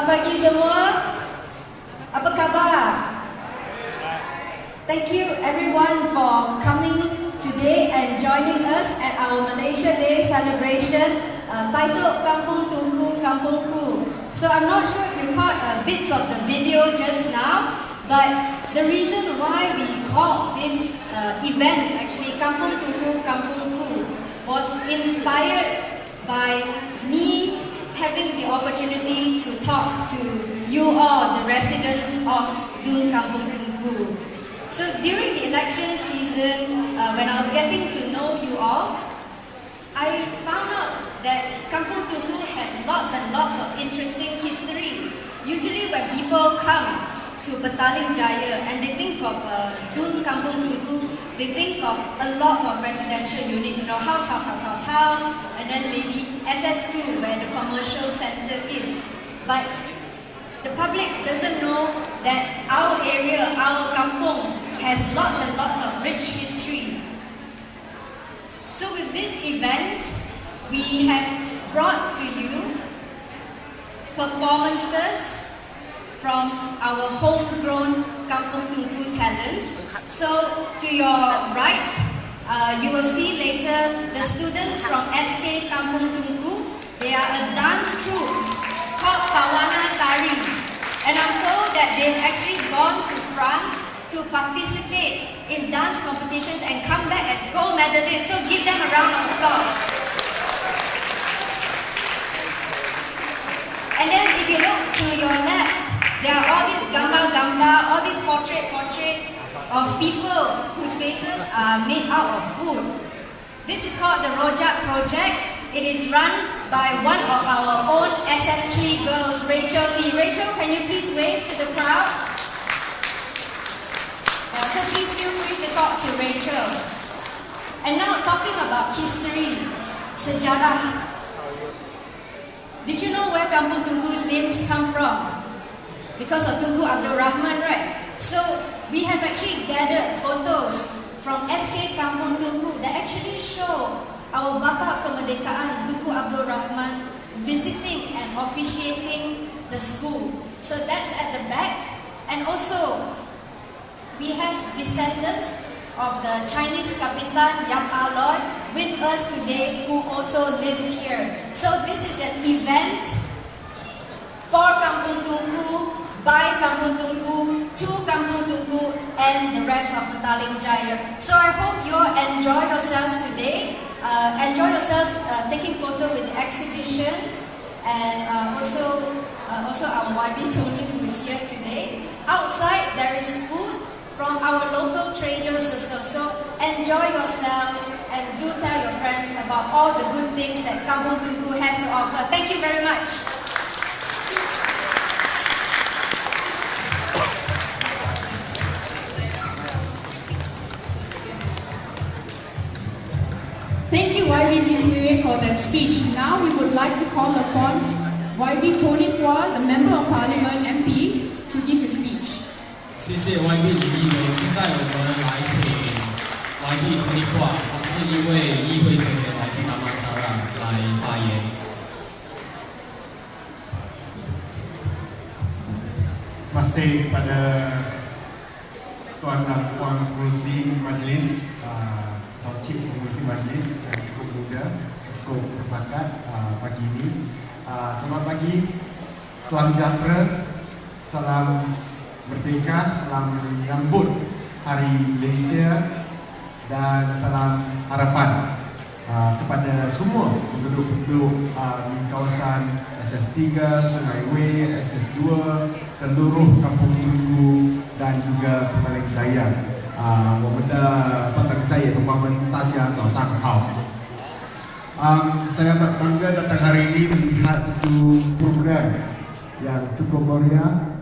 pagi semua. Apa khabar? Thank you everyone for coming today and joining us at our Malaysia Day celebration titled Kampung Tunku, Kampungku. So I'm not sure if you caught bits of the video just now, but the reason why we called this event actually Kampung Tunku, Kampungku was inspired by me having the opportunity to talk to you all, the residents of Dun Kampung Tunku. So during the election season, when I was getting to know you all, I found out that Kampung Tunku has lots and lots of interesting history. Usually when people come to Petaling Jaya and they think of Dun Kampung Tunku, they think of a lot of residential units, house, and then maybe SS2 where the commercial center is. But the public doesn't know that our area, our kampung, has lots and lots of rich history. So with this event, we have brought to you performances from our homegrown Kampung Tunku talents. So to your right, you will see later the students from SK Kampung Tunku. They are a dance troupe called Kawana Tari. And I'm told that they've actually gone to France to participate in dance competitions and come back as gold medalists. So give them a round of applause. And then if you look to your left, there are all these gambar, all these portrait of people whose faces are made out of food. This is called the Rojak Project. It is run by one of our own SS3 girls, Rachel Lee. Rachel, can you please wave to the crowd? So please feel free to talk to Rachel. And now talking about history, sejarah. Did you know where Kampung Tunku's names come from? Because of Tunku Abdul Rahman, right? So we have actually gathered photos from SK Kampung Tunku that actually show our Bapa Kemerdekaan Tunku Abdul Rahman visiting and officiating the school. So that's at the back. And also, we have descendants of the Chinese Kapitan Yap Aloy with us today who also live here. So this is an event for Kampung Tunku, by Kampung Tunku, to Kampung Tunku and the rest of Petaling Jaya. So I hope you all enjoy yourselves today. Enjoy yourselves taking photo with the exhibitions and also our YB Tony who is here today. Outside there is food from our local traders also. So enjoy yourselves and do tell your friends about all the good things that Kampung Tunku has to offer. Thank you very much. Thank you, YB Lim for that speech. Now we would like to call upon YB Tony Hua, the Member of Parliament MP, to give his speech. 谢谢 YB 李立伟，现在我们来请 YB Tony Hua， 他是一位议会成员，来自达马萨拉来发言。Masih kepada Tuan dan Puan Pengerusi Majlis, Cip Pengerusi Majlis yang cukup muda, cukup berbakat pagi ini. Selamat pagi, salam sejahtera, salam merdeka, salam menyambut Hari Malaysia dan salam harapan kepada semua penduduk-penduduk di kawasan SS3, Sungai Way, SS2, seluruh Kampung Tunku dan juga Petaling Jaya. 我们的Petaling Jaya teman-teman Tasya Zaosang Hao. Saya amat bangga datang hari ini melihat satu program yang cukup meriah,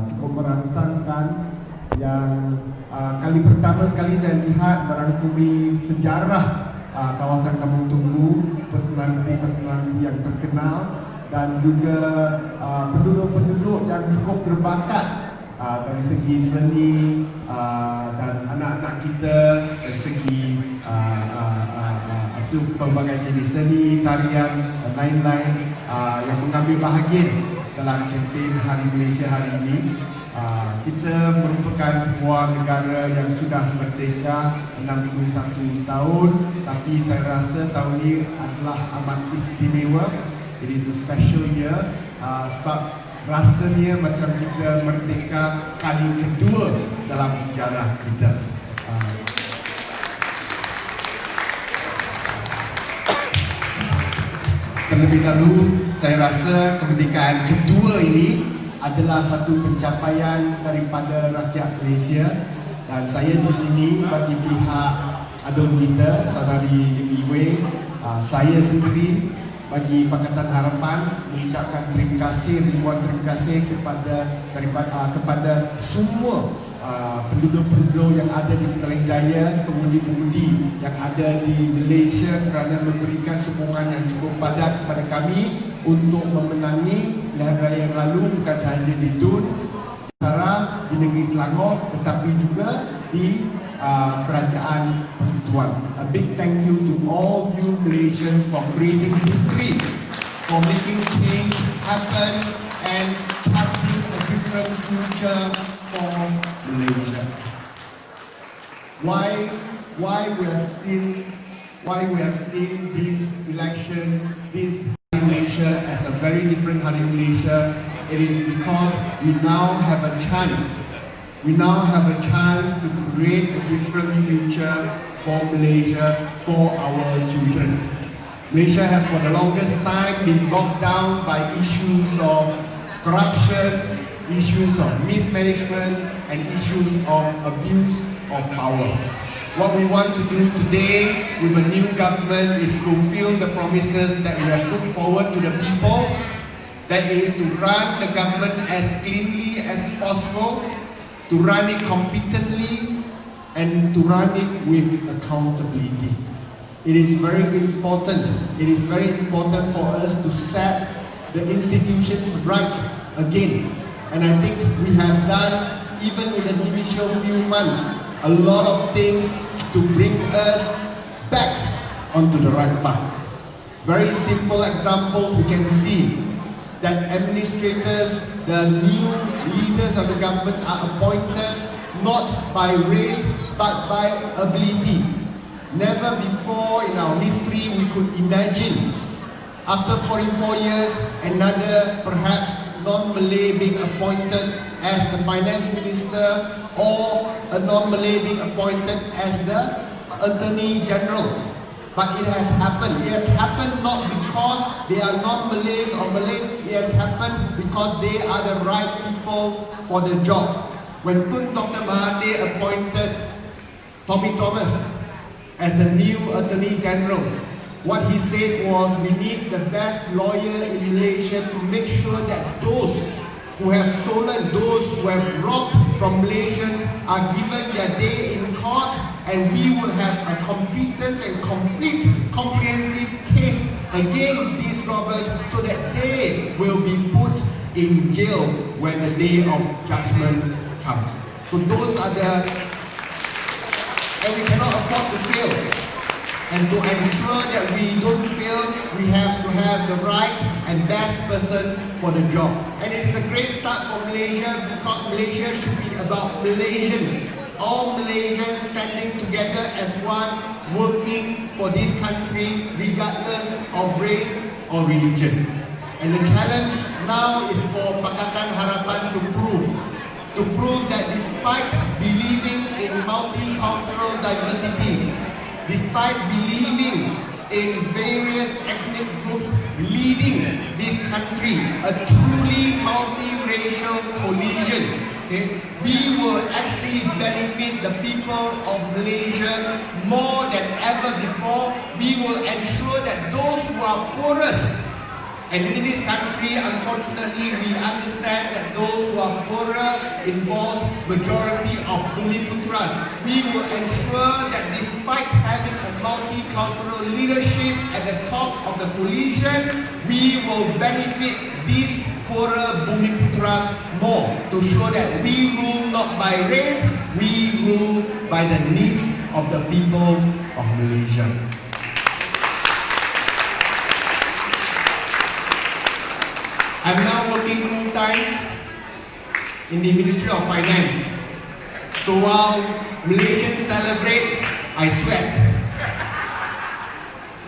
cukup merangsangkan, yang kali pertama sekali saya lihat merangkumi sejarah kawasan Kampung Tunku, personaliti yang terkenal dan juga penduduk-penduduk yang cukup berbakat dari segi seni dan anak-anak kita dari segi pelbagai jenis seni, tarian dan lain-lain yang mengambil bahagian dalam kempen Hari Malaysia hari ini. Kita merupakan sebuah negara yang sudah merdeka 61 tahun, tapi saya rasa tahun ini adalah amat istimewa. It is a special year sebab rasanya macam kita merdeka kali kedua dalam sejarah kita. Terlebih dahulu, saya rasa kemerdekaan kedua ini adalah satu pencapaian daripada rakyat Malaysia, dan saya di sini bagi pihak adun kita, Saudari Lim Wei, saya sendiri bagi Pakatan Harapan mengucapkan terima kasih, ribuan terima kasih kepada semua penduduk-penduduk yang ada di Petaling Jaya, pengundi-pengundi yang ada di Malaysia kerana memberikan sokongan yang cukup padat kepada kami untuk memenangi pilihan raya yang lalu, bukan sahaja di Tun, di negeri Selangor, tetapi juga di Kerajaan Persekutuan. A big thank you to all you Malaysians for creating history, for making change happen and having a different future for Malaysia. Why we have seen these elections, this Malaysia as a very different Hari Malaysia. It is because we now have a chance. We now have a chance to create a different future for Malaysia, for our children. Malaysia has for the longest time been bogged down by issues of corruption, issues of mismanagement, and issues of abuse of power. What we want to do today with a new government is to fulfill the promises that we have put forward to the people. That is to run the government as cleanly as possible, to run it competently, and to run it with accountability. It is very important. It is very important for us to set the institutions right again. And I think we have done, even in the initial few months, a lot of things to bring us back onto the right path. Very simple examples we can see that administrators, the new leaders of the government are appointed not by race but by ability. Never before in our history we could imagine after 44 years another perhaps non-Malay being appointed as the finance minister or a non-Malay being appointed as the Attorney General. But it has happened. It has happened not because they are non-Malays or Malays. It has happened because they are the right people for the job. When Dr. Mahathir appointed Tommy Thomas as the new Attorney General, what he said was, we need the best lawyer in Malaysia to make sure that those who have stolen, those who have robbed from Malaysians are given their day in court, and we will have a competent and complete comprehensive case against these robbers so that they will be put in jail when the day of judgment comes. So those are the, and we cannot afford to fail. And to ensure that we don't fail, we have to have the right and best person for the job. And it is a great start for Malaysia because Malaysia should be about Malaysians. All Malaysians standing together as one, working for this country regardless of race or religion. And the challenge now is for Pakatan Harapan to prove that despite believing in multicultural diversity, despite believing in various ethnic groups leading this country, a truly multiracial coalition, okay, we will actually benefit the people of Malaysia more than ever before. We will ensure that those who are poorest, and in this country, unfortunately, we understand that those who are poorer involves majority of Bumiputras. We will ensure that despite having a multicultural leadership at the top of the coalition, we will benefit these poorer Bumiputras more to show that we rule not by race, we rule by the needs of the people of Malaysia. I'm now working full time in the Ministry of Finance. So while Malaysians celebrate, I sweat.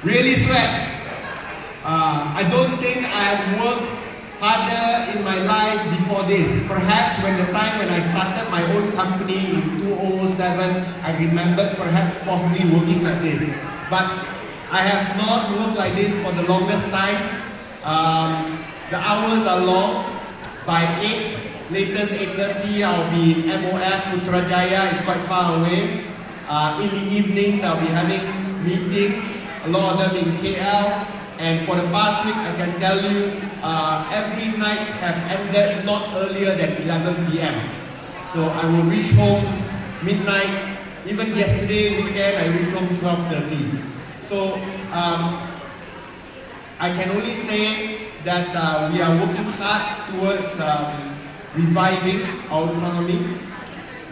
Really sweat. I don't think I have worked harder in my life before this. Perhaps when the time when I started my own company in 2007, I remembered perhaps possibly working like this. But I have not worked like this for the longest time. The hours are long. By 8, latest 8:30, I'll be in MOF, Putrajaya, it's quite far away. In the evenings, I'll be having meetings, a lot of them in KL. And for the past week, I can tell you, every night have ended not earlier than 11 p.m. So I will reach home midnight. Even yesterday weekend, I reached home 12:30. So I can only say that we are working hard towards reviving our economy.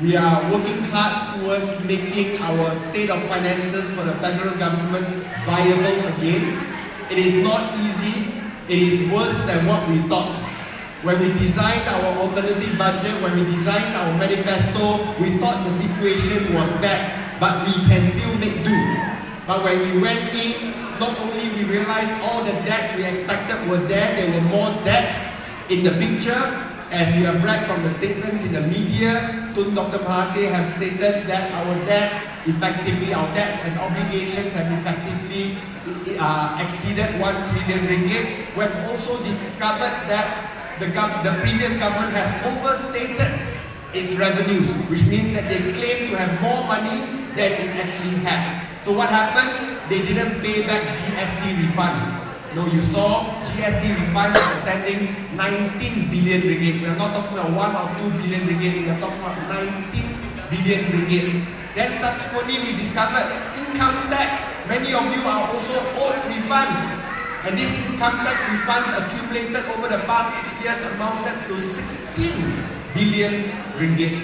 We are working hard towards making our state of finances for the federal government viable again. It is not easy. It is worse than what we thought. When we designed our alternative budget, when we designed our manifesto, we thought the situation was bad, but we can still make do. But when we went in, not only we realized all the debts we expected were there were more debts in the picture. As you have read from the statements in the media, Tun Dr. Mahathir have stated that our debts and obligations have effectively exceeded 1 trillion ringgit. We have also discovered that the previous government has overstated its revenues, which means that they claim to have more money than it actually had. So what happened? They didn't pay back GST refunds. No, you saw GST refunds standing 19 billion ringgit. We are not talking about 1 or 2 billion ringgit. We are talking about 19 billion ringgit. Then subsequently we discovered income tax. Many of you are also owed refunds. And these income tax refunds accumulated over the past 6 years amounted to 16 billion ringgit.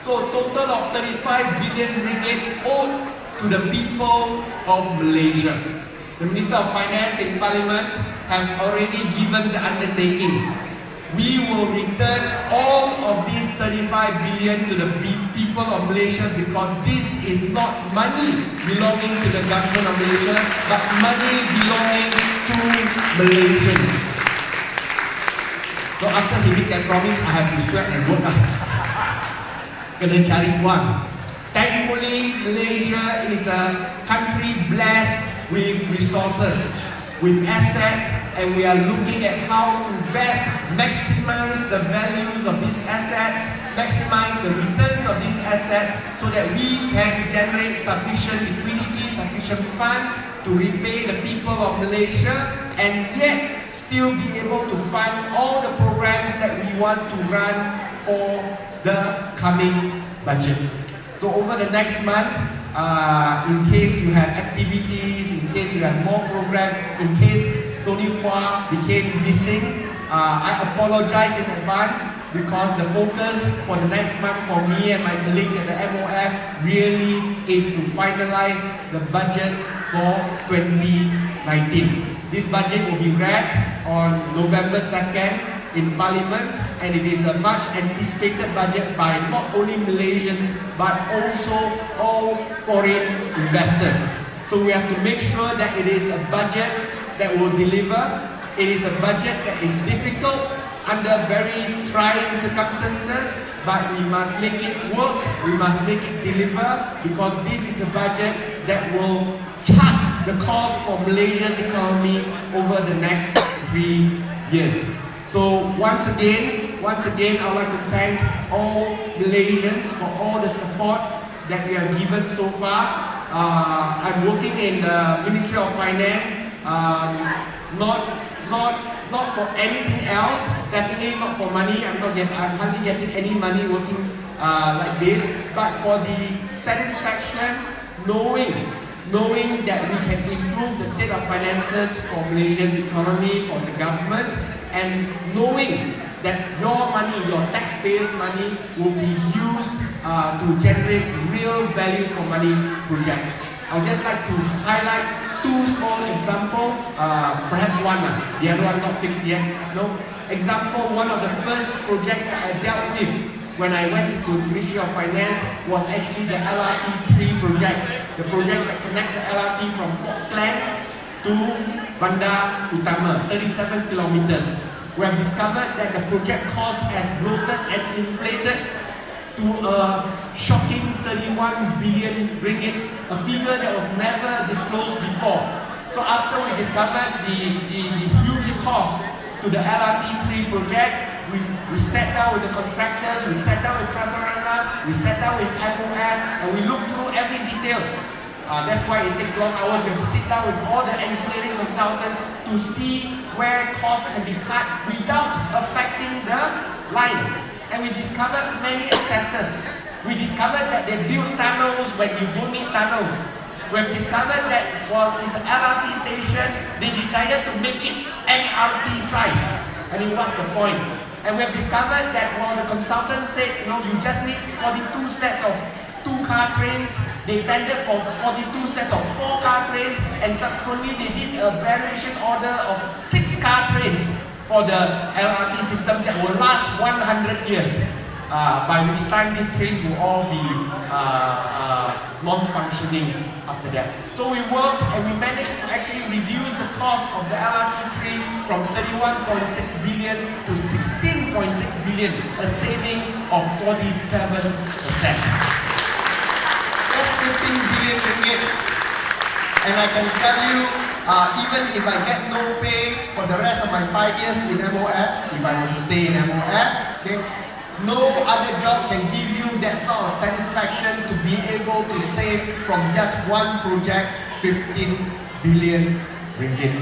So a total of 35 billion ringgit owed to the people of Malaysia. The Minister of Finance in Parliament have already given the undertaking. We will return all of these 35 billion to the people of Malaysia, because this is not money belonging to the government of Malaysia, but money belonging to Malaysians. So after he made that promise, I have to sweat and work. Kena cari wang. Thankfully, Malaysia is a country blessed with resources, with assets, and we are looking at how to best maximize the values of these assets, maximize the returns of these assets, so that we can generate sufficient liquidity, sufficient funds to repay the people of Malaysia, and yet still be able to fund all the programs that we want to run for the coming budget. So over the next month, in case you have activities, in case you have more programs, in case Tony Phua became missing, I apologize in advance, because the focus for the next month for me and my colleagues at the MOF really is to finalize the budget for 2019. This budget will be read on November 2nd in Parliament, and it is a much anticipated budget by not only Malaysians but also all foreign investors. So we have to make sure that it is a budget that will deliver. It is a budget that is difficult under very trying circumstances, but we must make it work, we must make it deliver, because this is the budget that will chart the course for Malaysia's economy over the next 3 years. So once again, I would like to thank all Malaysians for all the support that we have given so far. I'm working in the Ministry of Finance, not for anything else, definitely not for money. I'm hardly getting any money working like this, but for the satisfaction, knowing that we can improve the state of finances for Malaysia's economy, for the government, and knowing that your money, your taxpayers' money, will be used to generate real value for money projects. I would just like to highlight two small examples, perhaps one, the other one not fixed yet. No, example, one of the first projects that I dealt with when I went to the Ministry of Finance was actually the LRT3 project, the project that connects the LRT from Port Klang to Bandar Utama, 37 kilometers. We have discovered that the project cost has bloated and inflated to a shocking 31 billion ringgit, a figure that was never disclosed before. So after we discovered the huge cost to the LRT3 project, we sat down with the contractors, we sat down with Prasarana, we sat down with MOF, and we looked through every detail. That's why it takes long hours. We have to sit down with all the engineering consultants to see where costs can be cut without affecting the line. And we discovered many excesses. We discovered that they build tunnels when you don't need tunnels. We have discovered that while it's an LRT station, they decided to make it MRT size. I mean, what's the point? And we have discovered that while the consultant said, you just need 42 sets of 2-car trains, they tendered for 42 sets of 4-car trains, and subsequently they did a variation order of 6-car trains for the LRT system that will last 100 years, by which time these trains will all be non-functioning after that. So we worked and we managed to actually reduce the cost of the LRT3 from 31.6 billion to 16.6 billion, a saving of 47%. That's 15 billion ringgit. And I can tell you, even if I get no pay for the rest of my 5 years in MOF, if I were to stay in MOF, okay, no other job can give you that sort of satisfaction to be able to save from just one project 15 billion ringgit.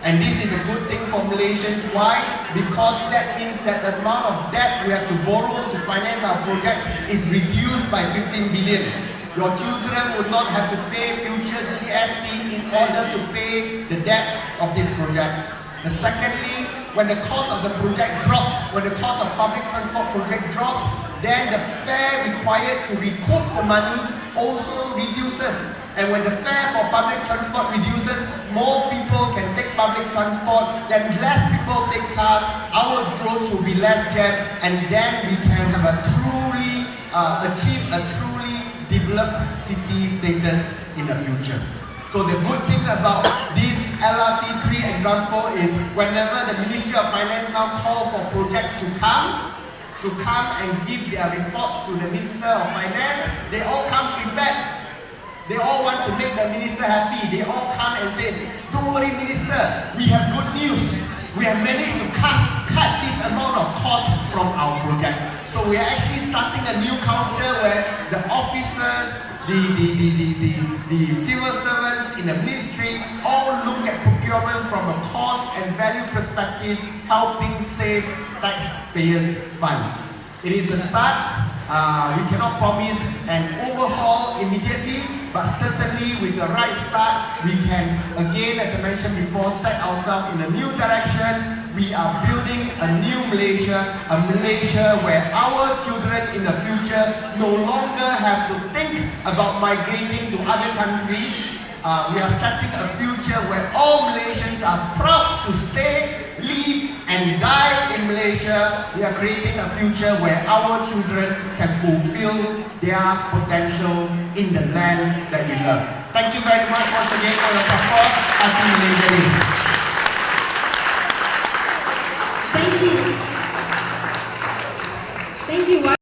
And this is a good thing for Malaysians. Why? Because that means that the amount of debt we have to borrow to finance our projects is reduced by 15 billion. Your children would not have to pay future GST in order to pay the debts of these projects. And secondly, when the cost of the project drops, when the cost of public transport project drops, then the fare required to recoup the money also reduces. And when the fare for public transport reduces, more people can take public transport, then less people take cars, our roads will be less jammed, and then we can have a truly achieve a truly developed city status in the future. So the good thing about this LRT3 example is whenever the Ministry of Finance now call for projects to come and give their reports to the Minister of Finance, they all come prepared. They all want to make the Minister happy. They all come and say, don't worry Minister, we have good news. We have managed to cut this amount of cost from our project. So we are actually starting a new culture where the officers, the civil servants in the ministry all look at procurement from a cost and value perspective, helping save taxpayers' funds. It is a start. We cannot promise an overhaul immediately, but certainly with the right start, we can again, as I mentioned before, set ourselves in a new direction. We are building a new Malaysia, a Malaysia where our children in the future no longer have to think about migrating to other countries. We are setting a future where all Malaysians are proud to stay, live and die in Malaysia. We are creating a future where our children can fulfill their potential in the land that we love. Thank you very much once again for your support. Happy Malaysia Day. Thank you. Thank you.